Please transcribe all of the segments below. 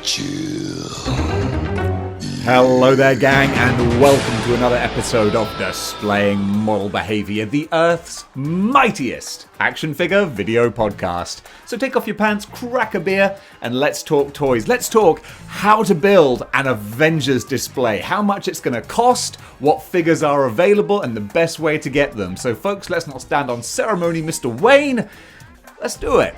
chill. Hello there, gang, and welcome to another episode of Displaying Moral Behaviour, the Earth's mightiest action figure video podcast. So take off your pants, crack a beer, and let's talk toys. Let's talk how to build an Avengers display, how much it's going to cost, what figures are available, and the best way to get them. So folks, let's not stand on ceremony, Mr. Wayne. Let's do it.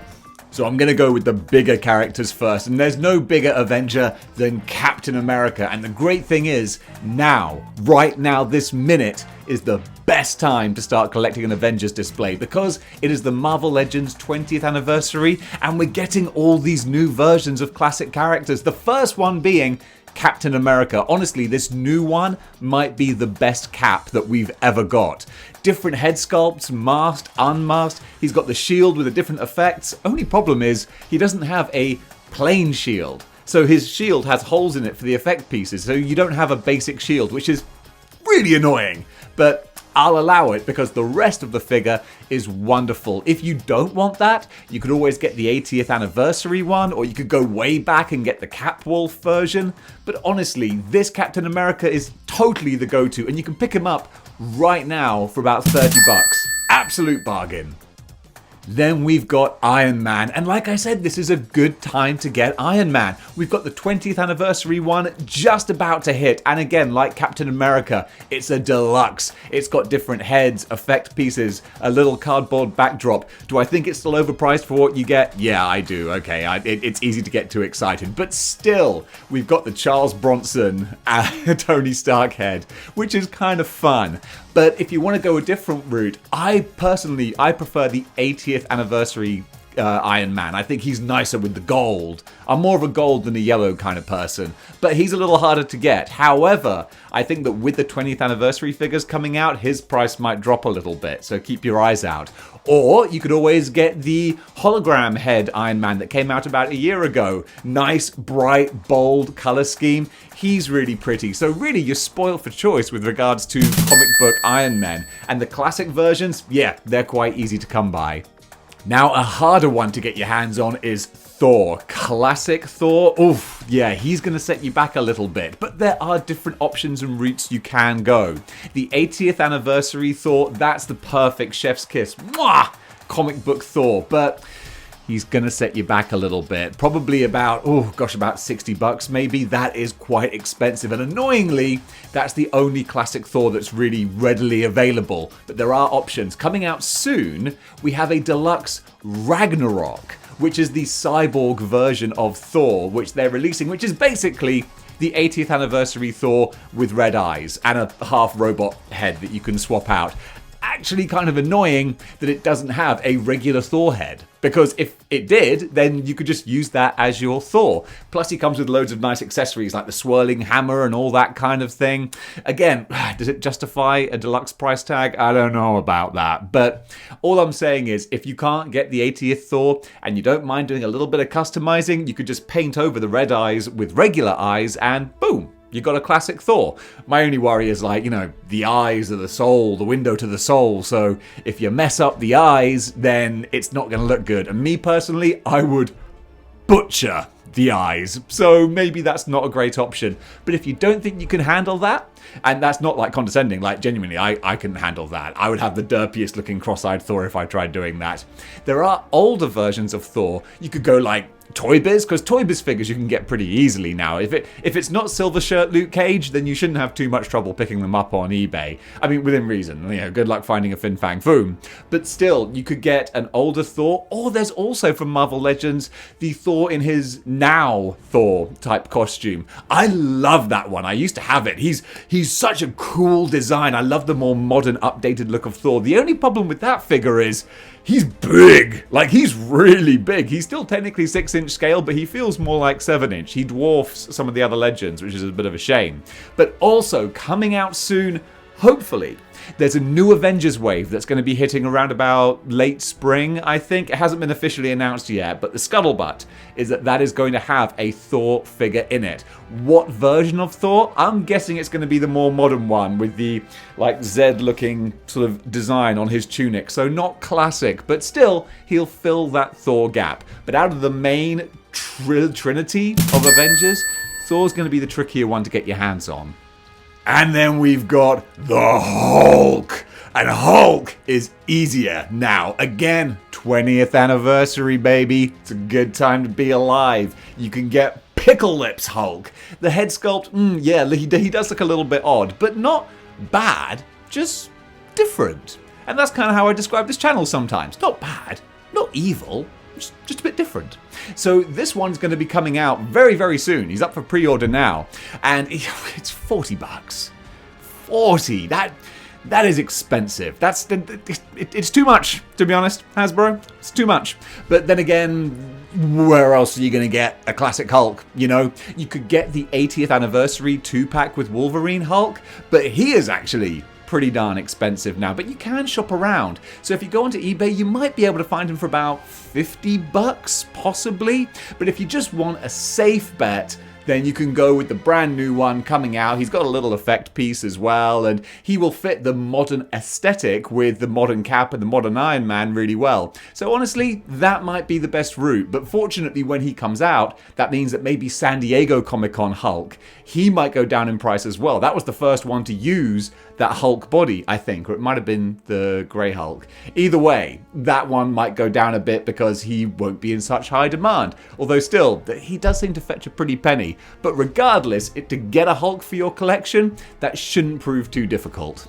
So I'm going to go with the bigger characters first, and there's no bigger Avenger than Captain America. And the great thing is, right now, this minute, is the best time to start collecting an Avengers display because it is the Marvel Legends 20th anniversary, and we're getting all these new versions of classic characters. The first one being Captain America. Honestly, this new one might be the best Cap that we've ever got. Different head sculpts, masked, unmasked. He's got the shield with the different effects. Only problem is he doesn't have a plain shield. So his shield has holes in it for the effect pieces. So you don't have a basic shield, which is really annoying. But I'll allow it because the rest of the figure is wonderful. If you don't want that, you could always get the 80th anniversary one, or you could go way back and get the Capwolf version. But honestly, this Captain America is totally the go-to, and you can pick him up right now for about 30 bucks. Absolute bargain. Then we've got Iron Man, and like I said, this is a good time to get Iron Man. We've got the 20th anniversary one just about to hit, and again, like Captain America, it's a deluxe. It's got different heads, effect pieces, a little cardboard backdrop. Do I think it's still overpriced for what you get? Yeah, I do. Okay, it's easy to get too excited, but still, we've got the Charles Bronson Tony Stark head, which is kind of fun. But if you want to go a different route, I prefer the 80th anniversary Iron Man. I think he's nicer with the gold. I'm more of a gold than a yellow kind of person, but he's a little harder to get. However, I think that with the 20th anniversary figures coming out, his price might drop a little bit, so keep your eyes out. Or you could always get the hologram head Iron Man that came out about a year ago. Nice, bright, bold color scheme. He's really pretty. So really, you're spoiled for choice with regards to comic book Iron Man. And the classic versions, yeah, they're quite easy to come by. Now, a harder one to get your hands on is Thor. Classic Thor, oof, yeah, he's going to set you back a little bit, but there are different options and routes you can go. The 80th anniversary Thor, that's the perfect chef's kiss. Mwah! Comic book Thor, but he's going to set you back a little bit. Probably about, about 60 bucks maybe. That is quite expensive. And annoyingly, that's the only classic Thor that's really readily available. But there are options. Coming out soon, we have a deluxe Ragnarok, which is the cyborg version of Thor, which they're releasing, which is basically the 80th anniversary Thor with red eyes and a half robot head that you can swap out. Actually kind of annoying that it doesn't have a regular Thor head, because if it did, then you could just use that as your Thor. Plus he comes with loads of nice accessories like the swirling hammer and all that kind of thing. Again, does it justify a deluxe price tag? I don't know about that, but all I'm saying is if you can't get the 80th Thor and you don't mind doing a little bit of customizing, you could just paint over the red eyes with regular eyes and boom, you got a classic Thor. My only worry is the eyes are the soul, the window to the soul. So if you mess up the eyes, then it's not going to look good. And me personally, I would butcher the eyes. So maybe that's not a great option. But if you don't think you can handle that, and that's not like condescending, like genuinely, I couldn't handle that. I would have the derpiest looking cross-eyed Thor if I tried doing that. There are older versions of Thor. You could go like Toy Biz, because Toy Biz figures you can get pretty easily now. If it's not Silver Shirt Luke Cage, then you shouldn't have too much trouble picking them up on eBay. I mean, within reason. Good luck finding a Fin Fang Foom. But still, you could get an older Thor, or there's also from Marvel Legends the Thor in his now Thor type costume. I love that one. I used to have it. He's such a cool design. I love the more modern, updated look of Thor. The only problem with that figure is he's big. Like, he's really big. He's still technically 6-inch scale, but he feels more like 7-inch. He dwarfs some of the other legends, which is a bit of a shame. But also, coming out soon, hopefully, there's a new Avengers wave that's going to be hitting around about late spring, I think. It hasn't been officially announced yet, but the scuttlebutt is that is going to have a Thor figure in it. What version of Thor? I'm guessing it's going to be the more modern one with the like Z-looking sort of design on his tunic. So not classic, but still, he'll fill that Thor gap. But out of the main trinity of Avengers, Thor's going to be the trickier one to get your hands on. And then we've got the Hulk. And Hulk is easier. Now, again, 20th anniversary, baby. It's a good time to be alive. You can get Pickle Lips Hulk. The head sculpt, yeah, he does look a little bit odd, but not bad, just different. And that's kind of how I describe this channel sometimes. Not bad, not evil, just a bit different. So this one's going to be coming out very, very soon. He's up for pre-order now. And it's $40. 40. That is expensive. It's too much, to be honest, Hasbro. It's too much. But then again, where else are you going to get a classic Hulk? You know, you could get the 80th anniversary 2-pack with Wolverine Hulk, but he is actually pretty darn expensive now, but you can shop around. So if you go onto eBay, you might be able to find him for about $50, possibly. But if you just want a safe bet, then you can go with the brand new one coming out. He's got a little effect piece as well, and he will fit the modern aesthetic with the modern Cap and the modern Iron Man really well. So honestly, that might be the best route. But fortunately, when he comes out, that means that maybe San Diego Comic-Con Hulk, he might go down in price as well. That was the first one to use that Hulk body, I think, or it might have been the Grey Hulk. Either way, that one might go down a bit because he won't be in such high demand. Although still, he does seem to fetch a pretty penny. But regardless, to get a Hulk for your collection, that shouldn't prove too difficult.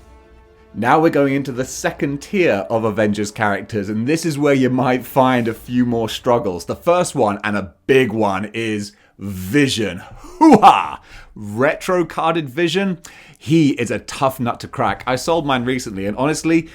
Now we're going into the second tier of Avengers characters, and this is where you might find a few more struggles. The first one, and a big one, is Vision. Hoo-ha! Retro carded Vision. He is a tough nut to crack. I sold mine recently, and honestly,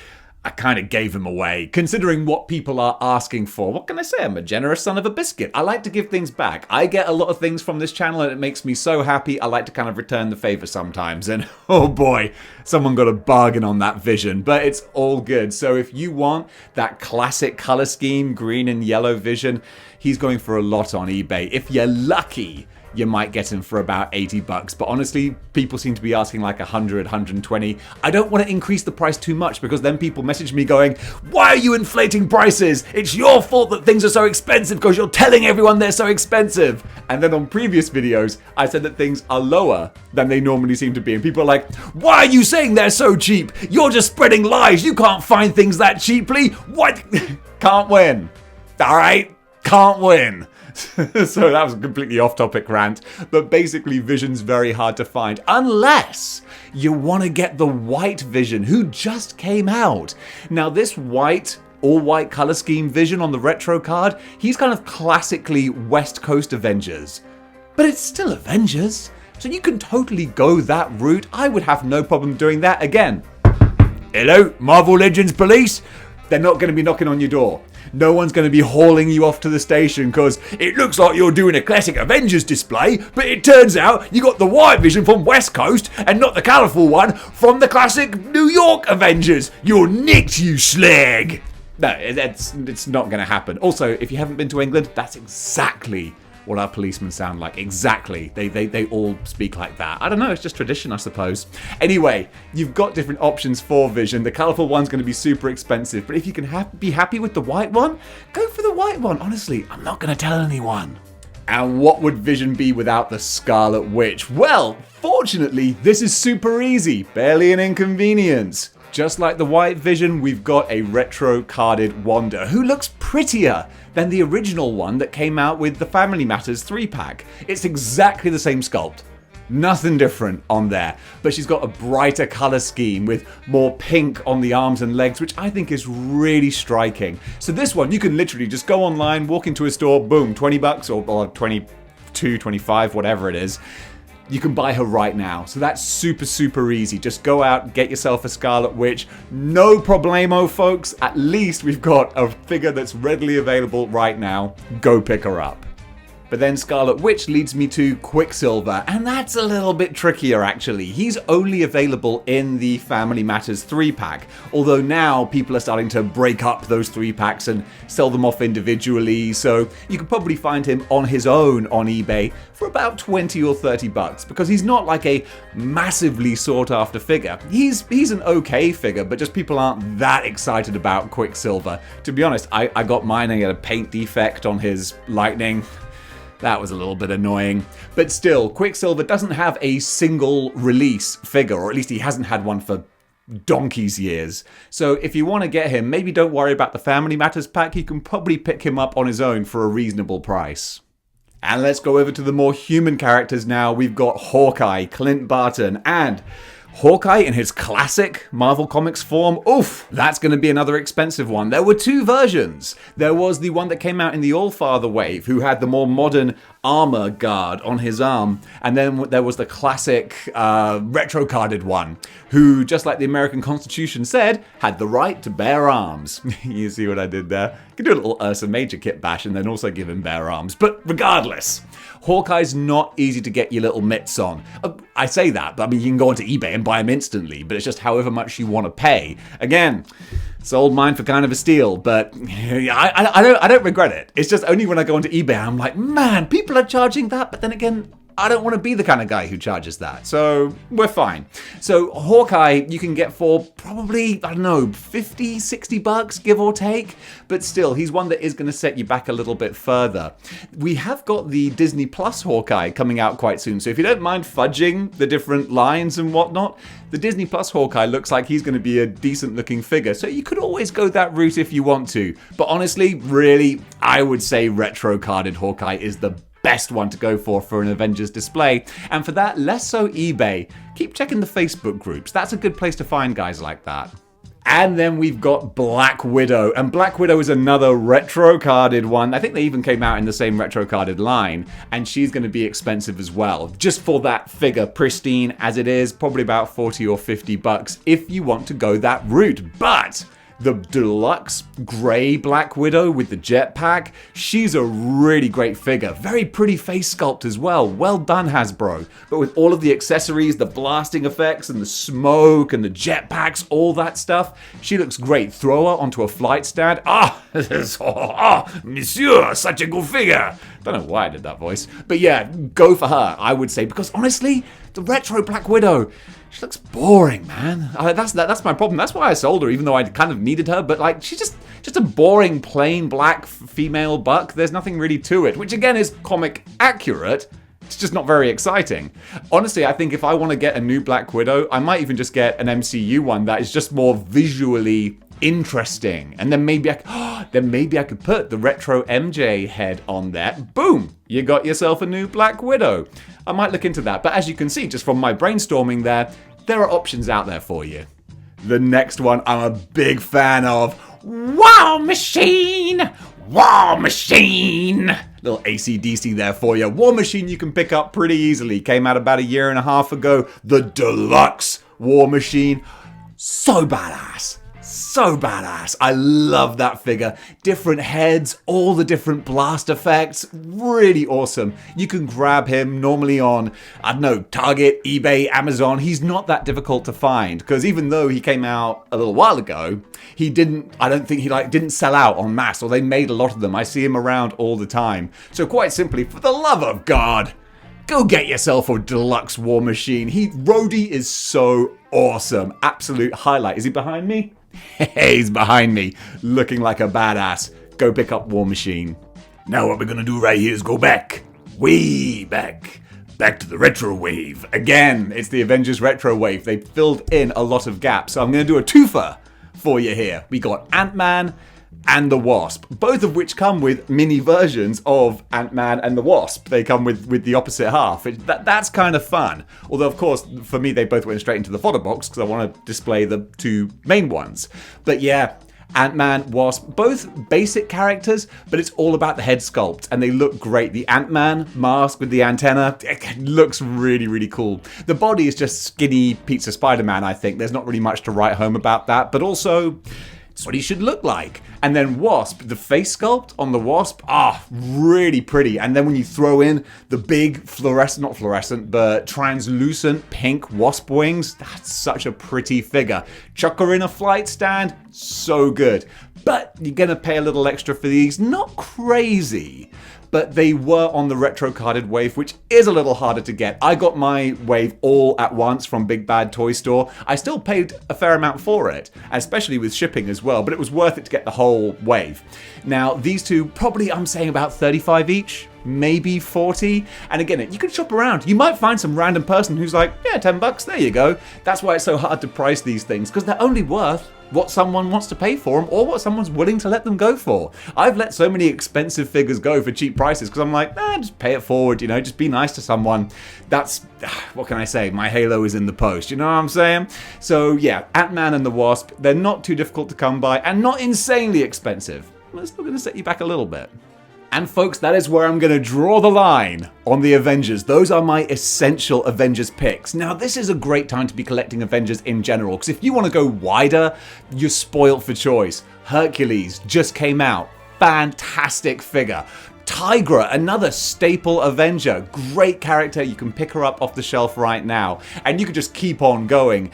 I kind of gave him away, considering what people are asking for. What can I say? I'm a generous son of a biscuit. I like to give things back. I get a lot of things from this channel, and it makes me so happy. I like to kind of return the favor sometimes. And oh boy, someone got a bargain on that Vision, but it's all good. So if you want that classic color scheme, green and yellow Vision, he's going for a lot on eBay. If you're lucky, you might get him for about $80. But honestly, people seem to be asking like 100, 120. I don't want to increase the price too much because then people message me going, why are you inflating prices? It's your fault that things are so expensive because you're telling everyone they're so expensive. And then on previous videos, I said that things are lower than they normally seem to be. And people are like, why are you saying they're so cheap? You're just spreading lies. You can't find things that cheaply. What? Can't win. All right? Can't win. So that was a completely off-topic rant, but basically Vision's very hard to find unless you want to get the white Vision who just came out. Now this white, all-white color scheme Vision on the retro card, he's kind of classically West Coast Avengers, but it's still Avengers, so you can totally go that route. I would have no problem doing that. Again, hello, Marvel Legends Police? They're not going to be knocking on your door. No one's going to be hauling you off to the station because it looks like you're doing a classic Avengers display, but it turns out you got the white Vision from West Coast and not the colourful one from the classic New York Avengers. You're nicked, you slag. No, it's not going to happen. Also, if you haven't been to England, that's exactly what our policemen sound like. Exactly. They all speak like that. I don't know, it's just tradition, I suppose. Anyway, you've got different options for Vision. The colourful one's going to be super expensive, but if you can be happy with the white one, go for the white one. Honestly, I'm not going to tell anyone. And what would Vision be without the Scarlet Witch? Well, fortunately, this is super easy. Barely an inconvenience. Just like the white Vision, we've got a retro carded Wanda who looks prettier than the original one that came out with the Family Matters 3-pack. It's exactly the same sculpt. Nothing different on there, but she's got a brighter color scheme with more pink on the arms and legs, which I think is really striking. So this one, you can literally just go online, walk into a store, boom, $20 or 22, 25, whatever it is. You can buy her right now. So that's super, super easy. Just go out, get yourself a Scarlet Witch. No problemo, folks. At least we've got a figure that's readily available right now. Go pick her up. But then Scarlet Witch leads me to Quicksilver, and that's a little bit trickier actually. He's only available in the Family Matters 3-pack, although now people are starting to break up those 3-packs and sell them off individually, so you could probably find him on his own on eBay for about 20 or 30 bucks, because he's not like a massively sought after figure. He's an okay figure, but just people aren't that excited about Quicksilver. To be honest, I got mine and he had a paint defect on his lightning. That was a little bit annoying. But still, Quicksilver doesn't have a single release figure, or at least he hasn't had one for donkey's years. So if you want to get him, maybe don't worry about the Family Matters pack. You can probably pick him up on his own for a reasonable price. And let's go over to the more human characters now. We've got Hawkeye, Clint Barton, and Hawkeye in his classic Marvel Comics form. Oof, that's going to be another expensive one. There were two versions. There was the one that came out in the All-Father wave, who had the more modern armor guard on his arm. And then there was the classic retro-carded one, who, just like the American Constitution said, had the right to bear arms. You see what I did there? You could do a little Ursa Major kit bash and then also give him bare arms. But regardless, Hawkeye's not easy to get your little mitts on. I say that, but I mean, you can go onto eBay and buy them instantly, but it's just however much you want to pay. Again, sold mine for kind of a steal, but I don't regret it. It's just only when I go onto eBay, I'm like, man, people are charging that, but then again, I don't want to be the kind of guy who charges that, so we're fine. So Hawkeye you can get for probably, I don't know, 50, 60 bucks, give or take, but still, he's one that is going to set you back a little bit further. We have got the Disney Plus Hawkeye coming out quite soon, so if you don't mind fudging the different lines and whatnot, the Disney Plus Hawkeye looks like he's going to be a decent looking figure, so you could always go that route if you want to. But honestly, really, I would say retro carded Hawkeye is the best one to go for an Avengers display. And for that, less so eBay. Keep checking the Facebook groups. That's a good place to find guys like that. And then we've got Black Widow. And Black Widow is another retro-carded one. I think they even came out in the same retro-carded line. And she's going to be expensive as well. Just for that figure, pristine as it is, probably about 40 or 50 bucks if you want to go that route. But the deluxe grey Black Widow with the jetpack, she's a really great figure. Very pretty face sculpt as well. Well done, Hasbro. But with all of the accessories, the blasting effects and the smoke and the jetpacks, all that stuff, she looks great. Throw her onto a flight stand. Monsieur, such a good figure. Don't know why I did that voice. But yeah, go for her, I would say. Because honestly, the retro Black Widow, she looks boring, man. That's my problem. That's why I sold her, even though I kind of needed her. But like, she's just a boring, plain black female buck. There's nothing really to it, which again is comic accurate. It's just not very exciting. Honestly, I think if I want to get a new Black Widow, I might even just get an MCU one that is just more visually interesting. And then maybe I could put the retro MJ head on there. Boom! You got yourself a new Black Widow. I might look into that. But as you can see, just from my brainstorming there are options out there for you. The next one I'm a big fan of. War Machine! War Machine! Little AC/DC there for you. War Machine you can pick up pretty easily. Came out about a year and a half ago. The deluxe War Machine. So badass. So badass. I love that figure. Different heads, all the different blast effects. Really awesome. You can grab him normally on, I don't know, Target, eBay, Amazon. He's not that difficult to find because even though he came out a little while ago, I don't think he didn't sell out en masse, or they made a lot of them. I see him around all the time. So quite simply, for the love of God, go get yourself a deluxe War Machine. Rhodey is so awesome. Absolute highlight. Is he behind me? He's behind me, looking like a badass. Go pick up War Machine. Now what we're gonna do right here is go back. Way back. Back to the retro wave. Again, it's the Avengers retro wave. They filled in a lot of gaps. So I'm gonna do a twofer for you here. We got Ant-Man and the Wasp, both of which come with mini versions of Ant-Man and the Wasp. They come with the opposite half. That's kind of fun. Although, of course, for me, they both went straight into the fodder box because I want to display the two main ones. But yeah, Ant-Man, Wasp, both basic characters, but it's all about the head sculpt, and they look great. The Ant-Man mask with the antenna, it looks really, really cool. The body is just skinny pizza Spider-Man, I think. There's not really much to write home about that, but also it's what he should look like. And then Wasp, the face sculpt on the Wasp, really pretty. And then when you throw in the big not fluorescent, but translucent pink Wasp wings, that's such a pretty figure. Chuck her in a flight stand, so good. But you're gonna pay a little extra for these, not crazy. But they were on the retro carded wave, which is a little harder to get. I got my wave all at once from Big Bad Toy Store. I still paid a fair amount for it, especially with shipping as well, but it was worth it to get the whole wave. Now, these two, probably I'm saying about 35 each. maybe 40. And again, you can shop around. You might find some random person who's like, yeah, $10, there you go. That's why it's so hard to price these things, because they're only worth what someone wants to pay for them or what someone's willing to let them go for. I've let so many expensive figures go for cheap prices because I'm like, just pay it forward, just be nice to someone. That's, what can I say? My halo is in the post, you know what I'm saying? So yeah, Ant-Man and the Wasp, they're not too difficult to come by and not insanely expensive. But still going to set you back a little bit. And folks, that is where I'm going to draw the line on the Avengers. Those are my essential Avengers picks. Now, this is a great time to be collecting Avengers in general, because if you want to go wider, you're spoilt for choice. Hercules just came out. Fantastic figure. Tigra, another staple Avenger. Great character. You can pick her up off the shelf right now. And you could just keep on going.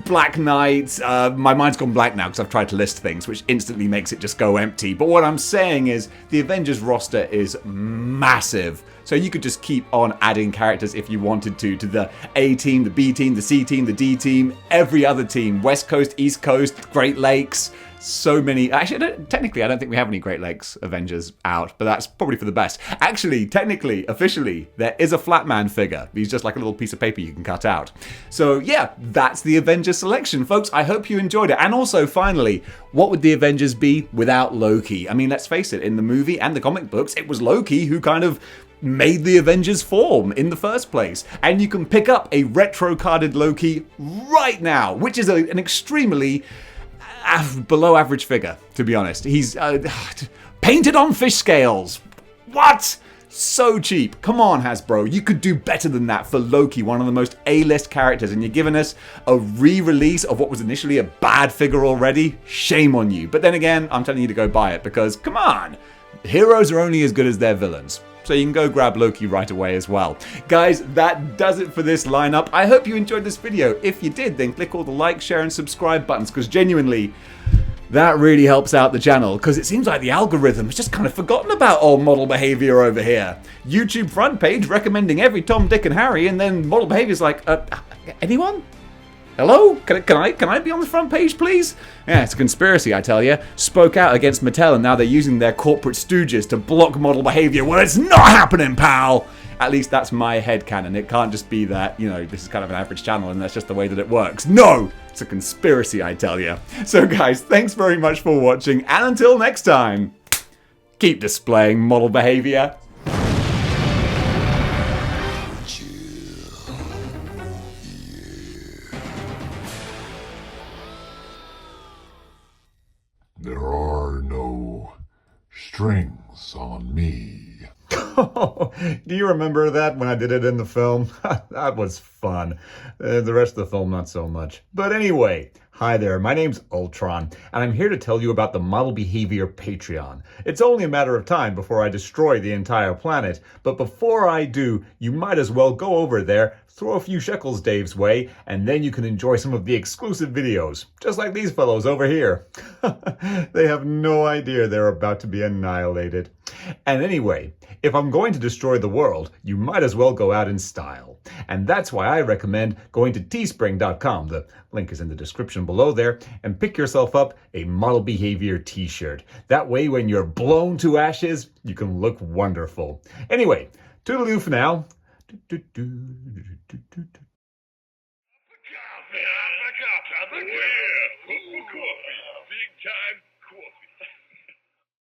Black Knight, my mind's gone blank now because I've tried to list things, which instantly makes it just go empty. But what I'm saying is the Avengers roster is massive. So you could just keep on adding characters if you wanted to the A team, the B team, the C team, the D team, every other team, West Coast, East Coast, Great Lakes. So many. Actually, I don't think we have any Great Lakes Avengers out, but that's probably for the best. Actually, technically, officially, there is a Flatman figure. He's just like a little piece of paper you can cut out. So yeah, that's the Avengers selection, folks. I hope you enjoyed it. And also, finally, what would the Avengers be without Loki? I mean, let's face it, in the movie and the comic books, it was Loki who kind of made the Avengers form in the first place. And you can pick up a retro-carded Loki right now, which is an extremely below average figure, to be honest. He's painted on fish scales. What? So cheap. Come on, Hasbro. You could do better than that for Loki, one of the most A-list characters, and you're giving us a re-release of what was initially a bad figure already? Shame on you. But then again, I'm telling you to go buy it because, come on, heroes are only as good as their villains. So you can go grab Loki right away as well. Guys, that does it for this lineup. I hope you enjoyed this video. If you did, then click all the like, share, and subscribe buttons, because genuinely, that really helps out the channel, because it seems like the algorithm has just kind of forgotten about old Model Behaviour over here. YouTube front page recommending every Tom, Dick, and Harry, and then Model Behaviour's like, anyone? Hello? Can I be on the front page, please? Yeah, it's a conspiracy, I tell you. Spoke out against Mattel, and now they're using their corporate stooges to block Model Behaviour. Well, it's not happening, pal! At least that's my headcanon. It can't just be that, this is kind of an average channel and that's just the way that it works. No! It's a conspiracy, I tell you. So guys, thanks very much for watching, and until next time, keep displaying Model Behaviour. There are no strings on me. Do you remember that when I did it in the film? That was fun. The rest of the film, not so much. But anyway, hi there, my name's Ultron, and I'm here to tell you about the Model Behaviour Patreon. It's only a matter of time before I destroy the entire planet, but before I do, you might as well go over there, throw a few shekels Dave's way, and then you can enjoy some of the exclusive videos, just like these fellows over here. They have no idea they're about to be annihilated. And anyway, if I'm going to destroy the world, you might as well go out in style. And that's why I recommend going to teespring.com, the link is in the description below there, and pick yourself up a Model Behaviour t-shirt. That way when you're blown to ashes, you can look wonderful. Anyway, toodaloo for now. Big time.